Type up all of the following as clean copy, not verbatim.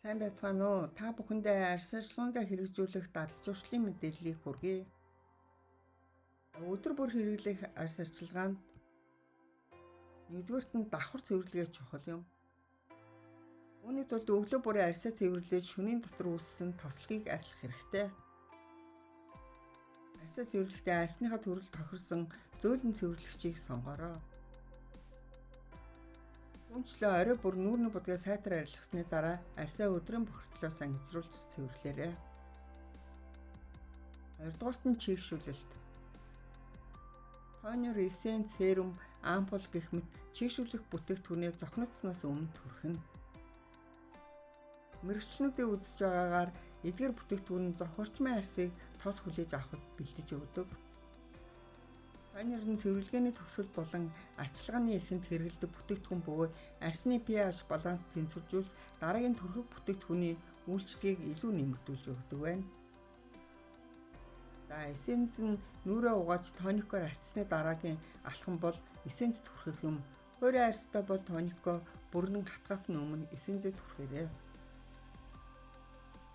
Сайн байцгаана уу? Та бүхэндээ арьсарчлагаа хэрэгжүүлэх дадал зуршлын мэдээллийг хүргэе. Өдөр бүр хэрэглэх арьсарчлагаанд нэгдүгээрт нь давхар цэвэрлэгээ чухал юм. Үүний тулд өглөө бүрийн арьсаа цэвэрлэж шөнийн дотор үүссэн тослогыг арилгах хэрэгтэй. Арьсаа цэвэрлэхдээ арьсныхаа төрөл тохирсон зөөлөн цэвэрлэгчийг сонгоорой. Үүнчлэн орой бүр нүүрний будгаа сайтар арилгасны дараа арьсаа өдрийн бохирдлоо сангижруулж цэвэрлээрэй. Хоёрдугаарт нь чийгшүүлэлт. Тонер, эссенц, серум, ампул гэх мэт чийгшүүлэх бүтээгдэхүүнээ зохиноцсноос өмнө түрхэнэ. Мэргэжлүүдийн үзэж байгаагаар эдгээр бүтээгдэхүүн нь зохиорчмын арьсыг тос хүлээж авахд бэлдэж өгдөг. Тонер нь цэвэрлэгээний төгсгөл болон арчилгааны эхэнд хэрэглэдэг бүтээгдэхүүн бөгөөд арьсны pH баланс тэнцвэржүүлж дараагийн түрхэг бүтээгдэхүүний үйлчлэгийг илүү нэмэгдүүлж өгдөг байна. За эссенц нь нүрээ угааж тоникоор арчсны дараагийн алхам бол эссенц түрхэх юм. Хуурай арьстай бол тоникоо бүрэн хатгаас нь өмнө эссенцээ түрхээрэй.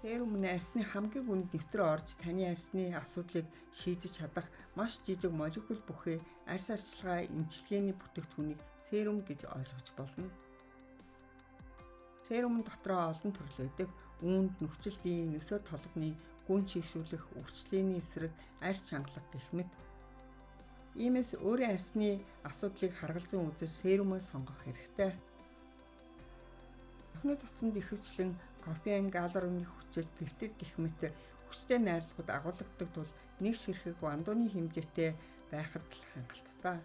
Серум нь арьсны хамгийн гүнд нэвтрэн орж таны арьсны асуудлыг шийдэж чадах маш жижиг молекул бүхий арьс арчилгаа эмчилгээний бүтээгдэхүүнийг серум гэж ойлгож болно. Серумын дотроо олон төрөл байдаг. Үүнд нүхжилтийн, нөсөө толгоны, гүн чийгшүүлэх, үрчлээний эсрэг, арьс чангалга гэх мэт. Иймээс өөрийн арьсны асуудлыг харгалзан үзэж серумыг сонгох хэрэгтэй. Охины туцанд ихэвчлэн кофеин, галлурын хүчил, пептид гэх мэт хүчтэй найрлагууд агуулгадаг тул нэг ширхэг вандууны хэмжээтэй байхад л хангалттай.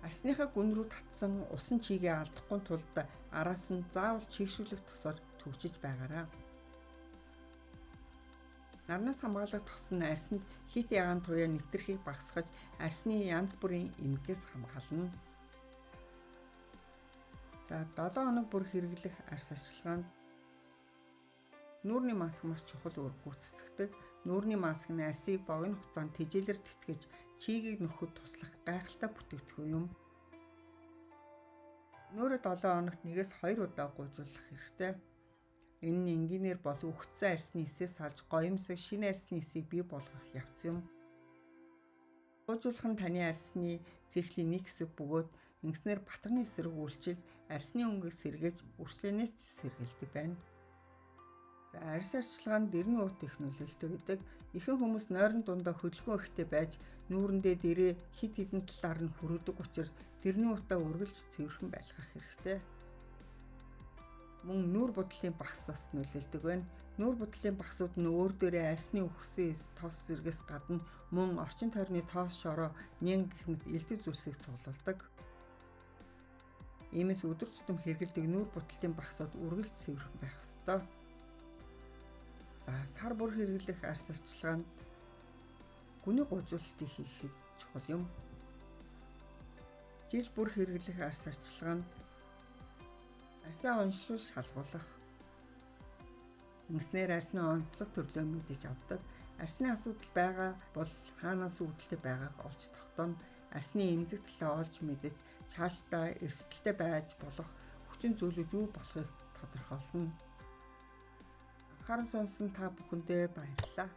Арьсныхаа гүн рүү татсан усан чигээ алдахгүй тулд араас нь заавал чийгшүүлэх тосоор төвчж байгаарай. Нарнаас хамгаалах тос нь арьсанд хит ягаан туяа нэвтрэхийг багасгаж арьсны янз бүрийн эмгээс хамгаална. За 7 хоног бүр хэрэглэх арьс арчилгаанд нүүрний маск маш чухал үр гүйцэтгэдэг. Нүүрний маск нь арьсыг богино хугацаанд тэжээлэр тэтгэж чийгийг нөхөд туслах гайхалтай бүтээгдэхүүн юм. Нүүрээ 7 хоногт 1-2 удаа гуйжуулах хэрэгтэй. Энэ нь энгийнээр бол үхсэн арьсны эсээс салж гоёмсог шинэ арьсны эсийг бий болгох явц юм. Гуйжуулах нь таны арьсны циклийн нэг хэсэг бөгөөд ингэснээр батганы эсрэг үйлчилж арьсны өнгөг сэргээж үрчлэнээс ч сэргээлдэг байна. За арьс арчилгаанд дэрний уут их нөлөөлдөг гэдэг. Ихэнх хүмүүс нойрон дундаа хөдөлгөөн ихтэй байж нүүрэндээ дэрээ хид хідэн талаар нь хүрээдэг учраас дэрний уутаа үргэлж цэвэрхэн байлгах хэрэгтэй. Мөн нүүр будлын багс бас нөлөөлдөг байна. Нүүр будлын багсууд нь өөр дээрээ арьсны үхсэн эс, тос зэрэгс гадна мөн орчин тойрны тоос, шороо, нянг гэх мэт элдв зүйлсийг цуглуулдаг. Иймээс өдөр тутам хэрэглэдэг нүүр будлын багсууд үргэлж цэвэрхэн байх ёстой. За сар бүр хэрэглэх арьс арчилгаанд гүний гуйжуулалтыг хийхэд чухал юм. Жил бүр хэрэглэх арьс арчилгаанд арьсаа онцлуулж шалгуулах. Ингэснээр арьсны онцлог төрлөө мэдэж авдаг. Арьсны асуудал байгаа бол хаанаас үүдэлтэй байгааг олж тогтооно. Арьсны эмзэг талаа олж мэдэж цаашдаа эрсдэлтэй байж болох хүчин зүйлүүд юу болохыг тодорхойлно. Анхааран сонссон та бүхэндээ баярлалаа.